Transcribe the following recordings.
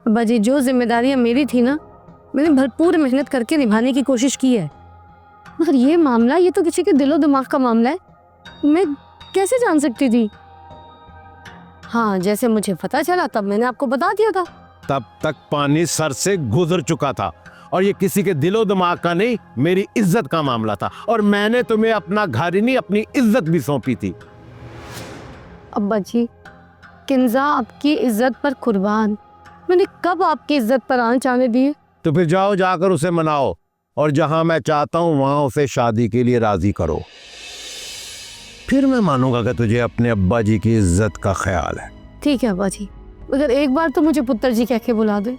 अब्बा जी, जो जिम्मेदारियां मेरी थी ना, मैंने भरपूर मेहनत करके निभाने की कोशिश की है, मगर ये मामला, ये तो किसी के दिलो दिमाग का मामला है, मैं कैसे जान सकती थी? हाँ, जैसे मुझे पता चला तब मैंने आपको बता दिया था। तब तक पानी सर से गुजर चुका था और ये किसी के दिलो दिमाग का नहीं, मेरी इज्जत का मामला था। और मैंने तुम्हें अपना घर ही नहीं, अपनी इज्जत भी सौंपी थी। अब्बा जी, किंजा आपकी इज्जत पर कुर्बान, मैंने कब आपकी इज्जत पर आंच आने दी? तो फिर जाओ, जाकर उसे मनाओ और जहां मैं चाहता हूं वहां उसे शादी के लिए राजी करो। फिर मैं मानूंगा कि तुझे अपने अब्बा जी की इज्जत का ख्याल है। ठीक है अब्बा जी, मगर एक बार तो मुझे पुत्र जी कह के बुला दे।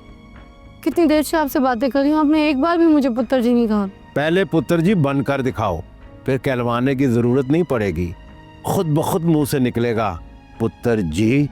कितनी देर से आपसे बातें कर रही हूँ, आपने एक बार भी मुझे पुत्र जी नहीं कहा। पहले पुत्र जी बनकर दिखाओ, फिर कहलवाने की जरूरत नहीं पड़ेगी, खुद ब खुद मुंह से निकलेगा पुत्र जी।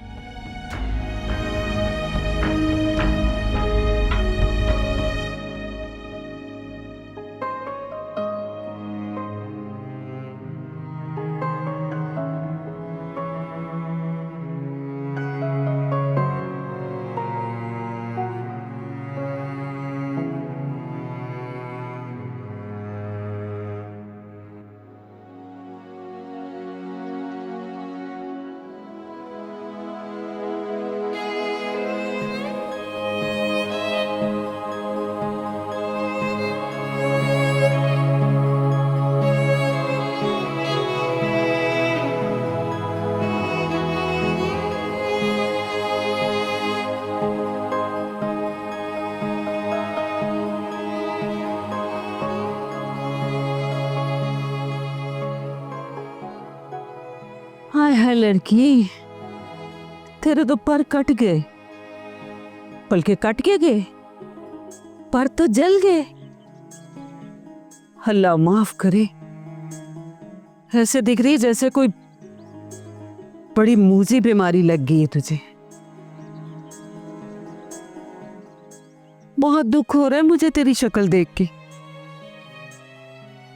हाय हाय लड़की, तेरे तो पर कट गए, बल्कि कट के गए, पर तो जल गए। अल्लाह माफ करे, ऐसे दिख रही जैसे कोई बड़ी मूजी बीमारी लग गई है तुझे। बहुत दुख हो रहा है मुझे तेरी शक्ल देख के।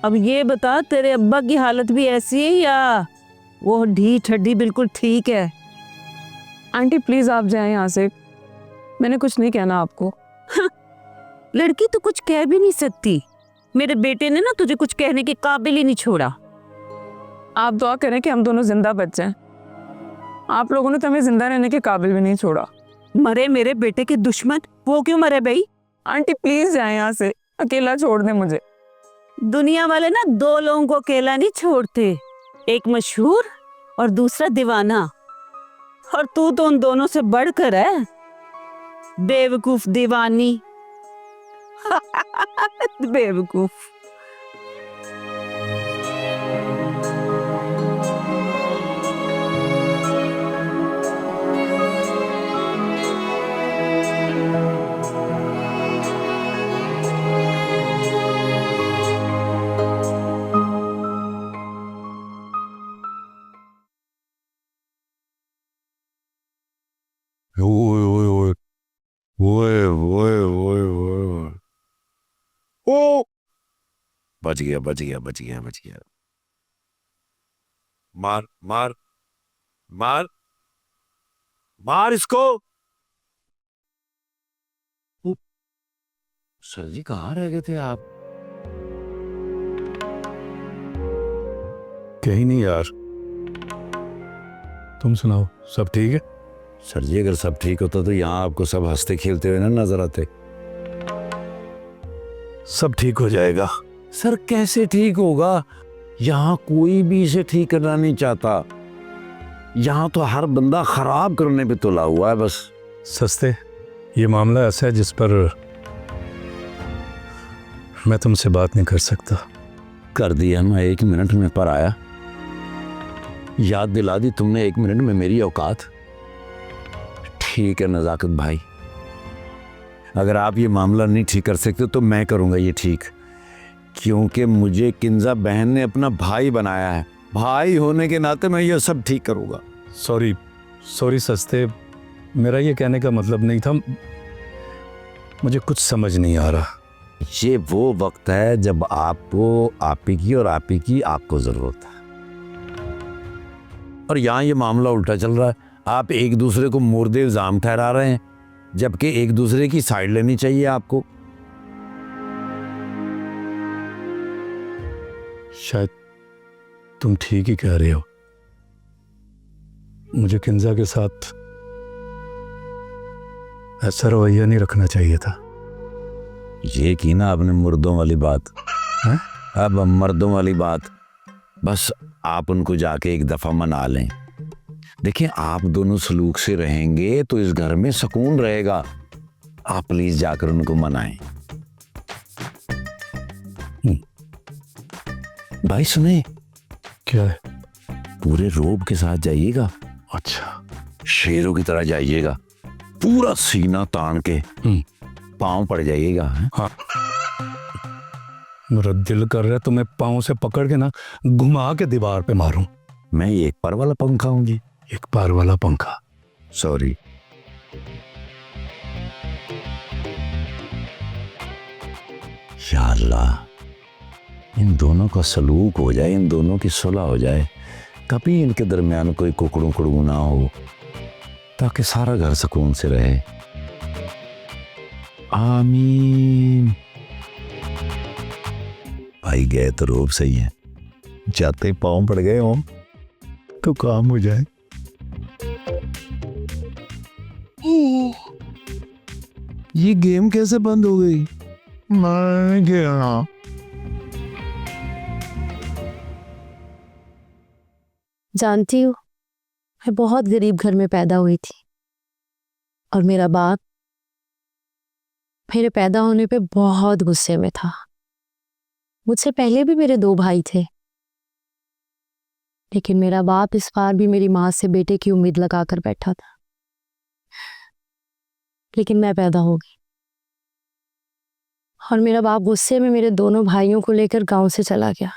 अब ये बता, तेरे अब्बा की हालत भी ऐसी है या वो ढीठ हड्डी बिल्कुल ठीक है? आंटी प्लीज आप जाएं यहाँ से, मैंने कुछ नहीं कहना आपको। लड़की तो कुछ कह भी नहीं सकती, मेरे बेटे ने ना तुझे कुछ कहने के काबिल ही नहीं छोड़ा। आप दुआ करें कि हम दोनों जिंदा बच जाएं। आप लोगों ने तो हमें जिंदा रहने के काबिल भी नहीं छोड़ा। मरे मेरे बेटे के दुश्मन, वो क्यों मरे भाई? आंटी प्लीज जाएं यहाँ से, अकेला छोड़ दें मुझे। दुनिया वाले ना दो लोगों को अकेला नहीं छोड़ते, एक मशहूर और दूसरा दीवाना, और तू तो उन दोनों से बढ़कर है, बेवकूफ दीवानी। बेवकूफ। ओए ओए ओए ओए ओए ओए ओए, ओ बच गया बच गया बच गया बच गया। मार मार मार मार इसको। सर जी कहाँ रह गए थे आप? कहीं नहीं यार, तुम सुनाओ, सब ठीक है? सर जी अगर सब ठीक होता तो यहाँ आपको सब हंसते खेलते हुए ना नजर आते। सब ठीक हो जाएगा। सर कैसे ठीक होगा? यहाँ कोई भी इसे ठीक करना नहीं चाहता, यहाँ तो हर बंदा खराब करने पे तुला हुआ है बस। सस्ते, ये मामला ऐसा है जिस पर मैं तुमसे बात नहीं कर सकता। कर दिया मैं 1 मिनट में पर आया, याद दिला दी तुमने 1 मिनट में मेरी औकात। ठीक है नजाकत भाई, अगर आप ये मामला नहीं ठीक कर सकते तो मैं करूँगा ये ठीक, क्योंकि मुझे किंजा बहन ने अपना भाई बनाया है, भाई होने के नाते मैं ये सब ठीक करूँगा। सॉरी सॉरी सस्ते, मेरा ये कहने का मतलब नहीं था, मुझे कुछ समझ नहीं आ रहा। ये वो वक्त है जब आपको आपी की और आपी की आपको जरूरत है, और यहाँ ये मामला उल्टा चल रहा है। आप एक दूसरे को मुर्दे इल्जाम ठहरा रहे हैं, जबकि एक दूसरे की साइड लेनी चाहिए आपको। शायद तुम ठीक ही कह रहे हो। मुझे किंजा के साथ ऐसा रवैया नहीं रखना चाहिए था। ये की ना आपने मुर्दों वाली बात हैं? अब मर्दों वाली बात। बस आप उनको जाके एक दफा मना लें। देखिए, आप दोनों सलूक से रहेंगे तो इस घर में सुकून रहेगा। आप प्लीज जाकर उनको मनाएं। भाई सुने, क्या है? पूरे रोब के साथ जाइएगा, अच्छा। शेरों की तरह जाइएगा, पूरा सीना तान के पांव पड़ जाइएगा। हाँ, मेरा दिल कर रहा है तुम्हें पाँव से पकड़ के ना घुमा के दीवार पे मारूं। मैं एक पर वाला पंखा हूँ जी। एक पार वाला पंखा। सॉरी। या अल्लाह, इन दोनों का सलूक हो जाए, इन दोनों की सुलह हो जाए, कभी इनके दरमियान कोई कुकड़ू कुड़ू ना हो, ताकि सारा घर सुकून से रहे। आमीन। भाई गए तो रोब सही है, जाते पाँव पड़ गए हों तो काम हो जाए। ये गेम कैसे बंद हो गई? मैं गया। जानती हूँ, मैं बहुत गरीब घर में पैदा हुई थी और मेरा बाप मेरे पैदा होने पे बहुत गुस्से में था। मुझसे पहले भी मेरे 2 भाई थे, लेकिन मेरा बाप इस बार भी मेरी माँ से बेटे की उम्मीद लगाकर बैठा था। लेकिन मैं पैदा हो गई और मेरा बाप गुस्से में मेरे दोनों भाइयों को लेकर गांव से चला गया।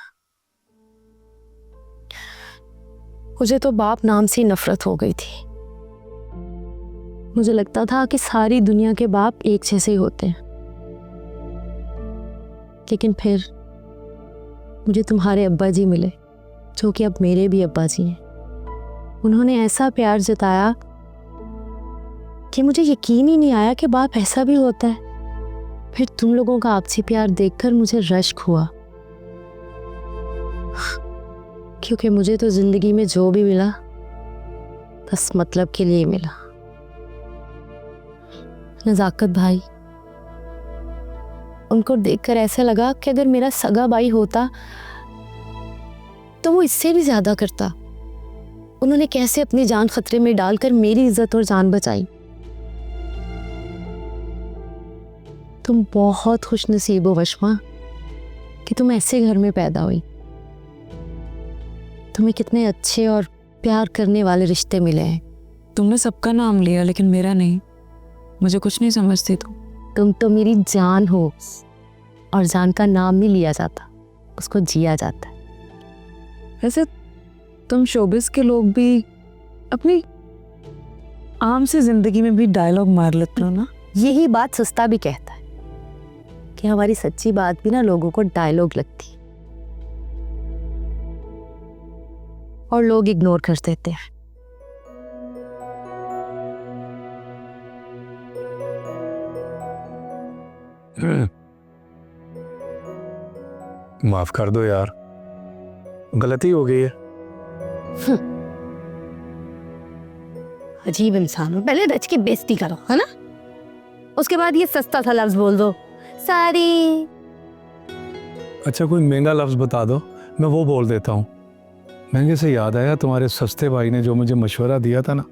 मुझे तो बाप नाम से नफरत हो गई थी। मुझे लगता था कि सारी दुनिया के बाप एक जैसे ही होते हैं। लेकिन फिर मुझे तुम्हारे अब्बा जी मिले, जो कि अब मेरे भी अब्बा जी हैं। उन्होंने ऐसा प्यार जताया कि मुझे यकीन ही नहीं आया कि बाप ऐसा भी होता है। फिर तुम लोगों का आपसी प्यार देखकर मुझे रश्क हुआ, क्योंकि मुझे तो जिंदगी में जो भी मिला बस मतलब के लिए मिला। नजाकत भाई, उनको देखकर ऐसा लगा कि अगर मेरा सगा भाई होता तो वो इससे भी ज्यादा करता। उन्होंने कैसे अपनी जान खतरे में डालकर मेरी इज्जत और जान बचाई। तुम बहुत खुश नसीब हो वशमा कि तुम ऐसे घर में पैदा हुई। तुम्हें कितने अच्छे और प्यार करने वाले रिश्ते मिले हैं। तुमने सबका नाम लिया लेकिन मेरा नहीं। मुझे कुछ नहीं समझती तुम तो मेरी जान हो, और जान का नाम नहीं लिया जाता, उसको जिया जाता है। वैसे तुम शोबिस के लोग भी अपनी आम से जिंदगी में भी डायलॉग मार लेते हो ना। यही बात सुस्ता भी कहता है कि हमारी सच्ची बात भी ना लोगों को डायलॉग लगती और लोग इग्नोर कर देते हैं। माफ कर दो यार, गलती हो गई है। अजीब इंसान हो, पहले रच की बेइज्जती करो, है ना? उसके बाद ये सस्ता सा लफ्ज बोल दो, सारी। अच्छा, कोई महंगा लफ्ज बता दो, मैं वो बोल देता हूँ। महंगे से याद आया, तुम्हारे सस्ते भाई ने जो मुझे मशवरा दिया था ना,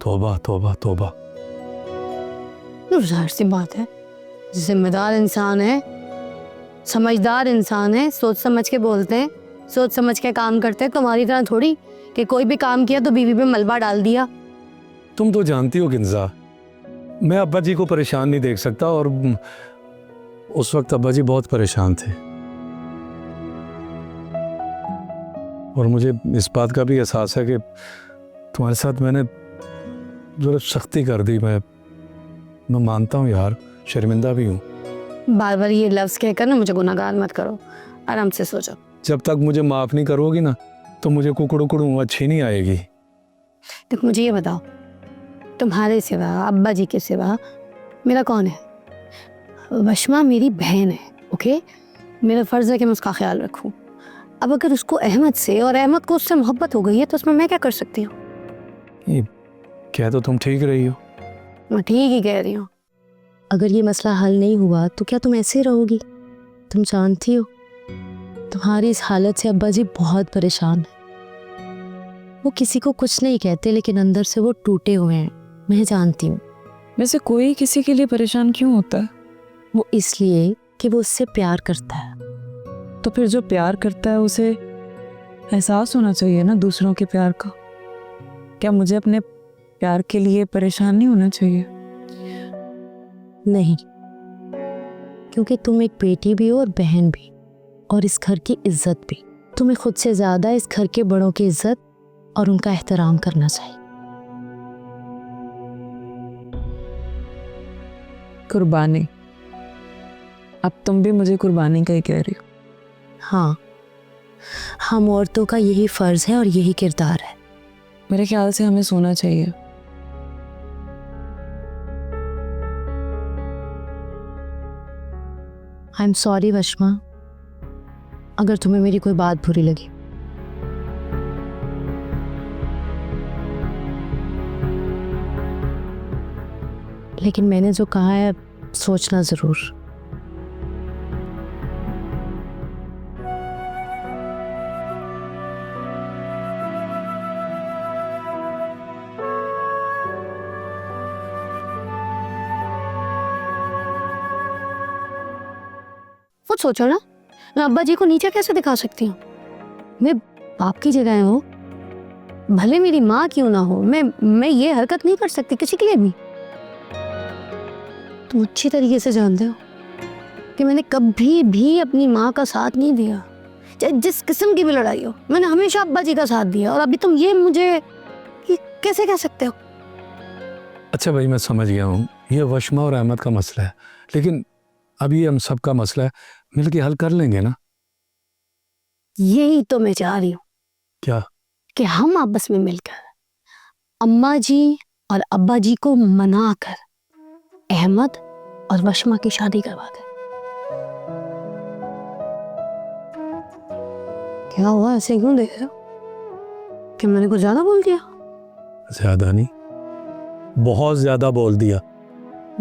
तौबा तौबा तौबा। जाहिर सी बात है, जिम्मेदार इंसान है, समझदार इंसान है, सोच समझ के बोलते हैं, सोच समझ के काम करते हैं। तुम्हारी तरह थोड़ी कि कोई भी काम किया तो बीवी पे मलबा डाल दिया। तुम तो जानती हो किंजा, मैं अब्बा जी को परेशान नहीं देख सकता, और उस वक्त अब्बा जी बहुत परेशान थे। और मुझे इस बात का भी एहसास है कि तुम्हारे साथ मैंने जरा सख्ती कर दी। मैं मानता हूँ यार, शर्मिंदा भी हूँ। बार बार ये लफ्ज कहकर ना मुझे गुनाहगार मत करो, आराम से सोचो। जब तक मुझे माफ़ नहीं करोगी ना, तो मुझे कुकड़ू कुकड़ू अच्छी नहीं आएगी। तो मुझे ये बताओ, तुम्हारे सिवा, अब्बा जी के सिवा मेरा कौन है? वशमा मेरी बहन है, ओके? मेरा फ़र्ज़ है कि मैं उसका ख्याल रखूं। अब अगर उसको अहमद से और अहमद को उससे मोहब्बत हो गई है तो उसमें मैं क्या कर सकती हूँ? ये क्या तो तुम ठीक रही हो। मैं ठीक ही कह रही हूँ। अगर ये मसला हल नहीं हुआ तो क्या तुम ऐसे रहोगी? तुम जानती हो तुम्हारी इस हालत से अब्बा जी बहुत परेशान है। वो किसी को कुछ नहीं कहते लेकिन अंदर से वो टूटे हुए हैं, मैं जानती हूँ। वैसे कोई किसी के लिए परेशान क्यों होता है? वो इसलिए कि वो उससे प्यार करता है। तो फिर जो प्यार करता है उसे एहसास होना चाहिए ना दूसरों के प्यार का। क्या मुझे अपने प्यार के लिए परेशान नहीं होना चाहिए? नहीं, क्योंकि तुम एक बेटी भी हो और बहन भी, और इस घर की इज्जत भी। तुम्हें खुद से ज्यादा इस घर के बड़ों की इज्जत और उनका एहतराम करना चाहिए। कुर्बानी, अब तुम भी मुझे कुर्बानी का ही कह रही हो। हाँ, हम औरतों का यही फर्ज है और यही किरदार है। मेरे ख्याल से हमें सोना चाहिए। आई एम सॉरी वशमा, अगर तुम्हें मेरी कोई बात बुरी लगी। लेकिन मैंने जो कहा है सोचना जरूर। वो सोचो ना, मैं अब्बा जी को नीचे कैसे दिखा सकती हूँ? मैं बाप की जगह हूँ, भले मेरी माँ क्यों ना हो, मैं ये हरकत नहीं कर सकती किसी के लिए भी। तुम अच्छी तरीके से जानते हो कि मैंने कभी भी अपनी माँ का साथ नहीं दिया, चाहे जिस किस्म की भी लड़ाई हो। मैंने हमेशा अब्बा जी का साथ दिया, और अभी तुम ये कैसे कह सकते हो? अच्छा भाई, मैं समझ गया हूँ, ये वशमा और अहमद का मसला है, लेकिन अभी हम सबका मसला है, मिलके हल कर लेंगे ना? यही तो मैं चाह रही हूँ। क्या? कि हम आपस में मिलकर अम्मा जी और अब्बा जी को मनाकर अहमद और वशमा की शादी करवा दें। क्या हुआ, ऐसे क्यों देख रहे हो? कि मैंने कुछ ज्यादा बोल दिया? ज्यादा नहीं, बहुत ज्यादा बोल दिया।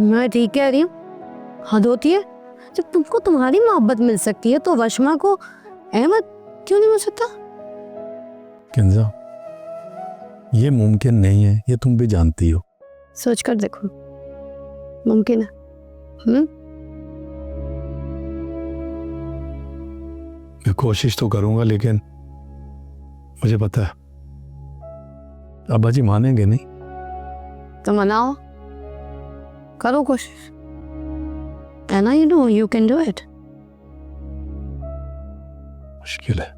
मैं ठीक कह रही हूँ, हद होती है। जब तुमको तुम्हारी मोहब्बत मिल सकती है तो वशमा को अहमद क्यों नहीं मिल सकता? किंजा, ये मुमकिन नहीं है, ये तुम भी जानती हो। सोच कर देखो, मुमकिन है। मैं कोशिश तो करूंगा, लेकिन मुझे पता है अब्बा जी मानेंगे नहीं। तो मनाओ, करो कोशिश। And I know you can do it. मुश्किल है।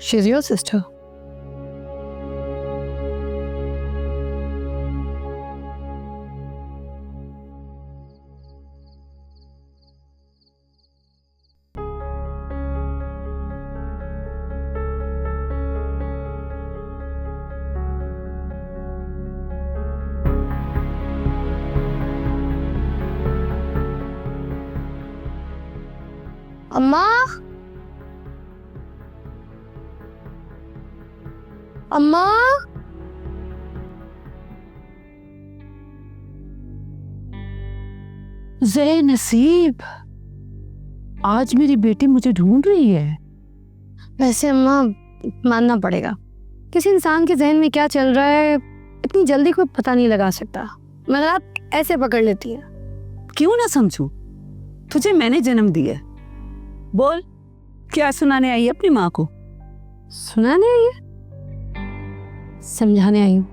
She's your sister. अम्मा, अम्मा, ज़े नसीब, आज मेरी बेटी मुझे ढूंढ रही है। वैसे अम्मा मानना पड़ेगा, किसी इंसान के जहन में क्या चल रहा है इतनी जल्दी कोई पता नहीं लगा सकता, मगर आप ऐसे पकड़ लेती हैं। क्यों ना समझूं, तुझे मैंने जन्म दिया। बोल, क्या सुनाने आई है अपनी माँ को? सुनाने आई है? समझाने आई हूँ।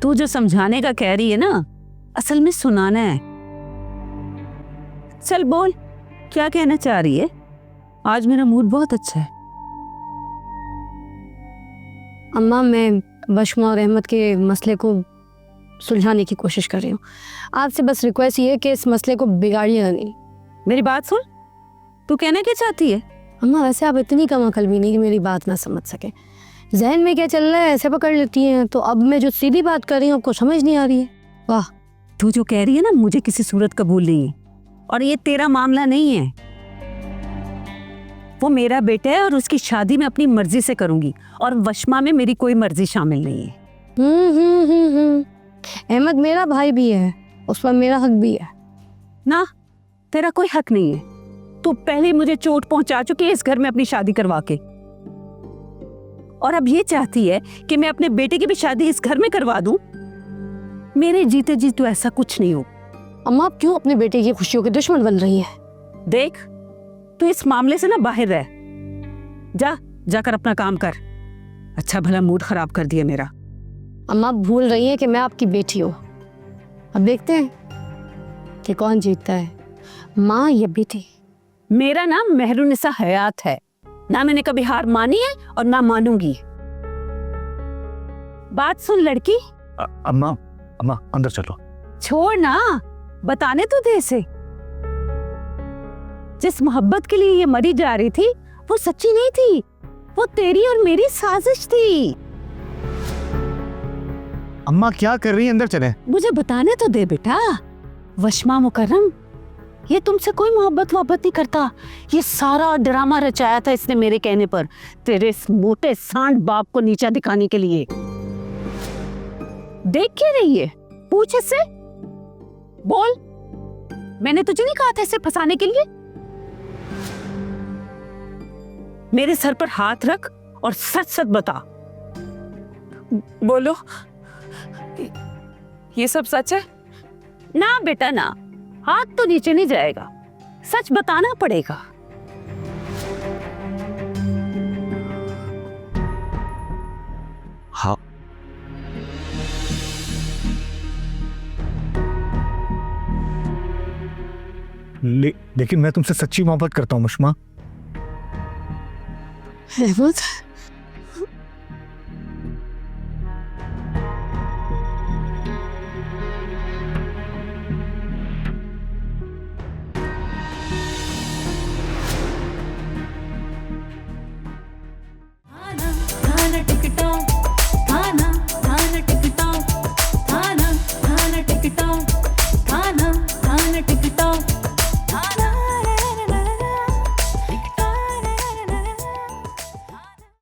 तू जो समझाने का कह रही है ना, असल में सुनाना है। चल बोल, क्या कहना चाह रही है? आज मेरा मूड बहुत अच्छा है। अम्मा, मैं वशमा और अहमद के मसले को सुलझाने की कोशिश कर रही हूँ। आपसे बस रिक्वेस्ट ये है कि इस मसले को बिगाड़िए नहीं। मेरी बात सुन, तू कहना क्या चाहती है? अम्मा, वैसे आप इतनी कम अकल भी नहीं कि मेरी बात ना समझ सके, जहन में क्या चल रहा है ऐसे पकड़ लेती हैं। तो अब मैं जो सीधी बात कर रही हूँ आपको समझ नहीं आ रही है। वाह, तू जो कह रही है ना मुझे किसी सूरत कबूल नहीं है, और ये तेरा मामला नहीं है। वो मेरा बेटा है और उसकी शादी मैं अपनी मर्जी से करूंगी, और वशमा में मेरी कोई मर्जी शामिल नहीं है। अहमद मेरा भाई भी है, उस पर मेरा हक भी है। ना, तेरा कोई हक नहीं है। तू पहले मुझे चोट पहुंचा चुकी है इस घर में अपनी शादी करवा के, और अब ये चाहती है कि मैं अपने बेटे की भी शादी इस घर में करवा दूं। मेरे जीते जी तो ऐसा कुछ नहीं हो। अम्मा आप क्यों अपने बेटे की खुशियों के दुश्मन बन रही हैं? देख, तू इस मामले से ना बाहर रह। जाकर अपना काम कर। अच्छा भला मूड खराब कर दिया मेरा। अम्मा आप भूल रही हैं कि मैं आपकी बेटी हूँ। अब देखते हैं कि कौन जीतता है, माँ या बेटी। मेरा नाम मेहरुनिसा हयात है, ना मैंने कभी हार मानी है और ना मानूंगी। बात सुन लड़की। अम्मा अम्मा अंदर चलो। छोड़ ना, बताने तो दे इसे। जिस मोहब्बत के लिए ये मरी जा रही थी वो सच्ची नहीं थी, वो तेरी और मेरी साजिश थी। अम्मा क्या कर रही है, अंदर चले। मुझे बताने तो दे बेटा। वशमा मुकर्रम, ये तुमसे कोई मोहब्बत नहीं करता। ये सारा ड्रामा रचाया था इसने मेरे कहने पर, तेरे इस मोटे सांड बाप को नीचा दिखाने के लिए। देख के रही है, पूछ इससे। बोल, मैंने तुझे नहीं कहा था इसे फंसाने के लिए? मेरे सर पर हाथ रख और सच सच बता। बोलो, ये सब सच है? ना बेटा ना, हाथ तो नीचे नहीं जाएगा, सच बताना पड़ेगा। हाँ, लेकिन मैं तुमसे सच्ची मोहब्बत करता हूँ मुश्मा। अहमद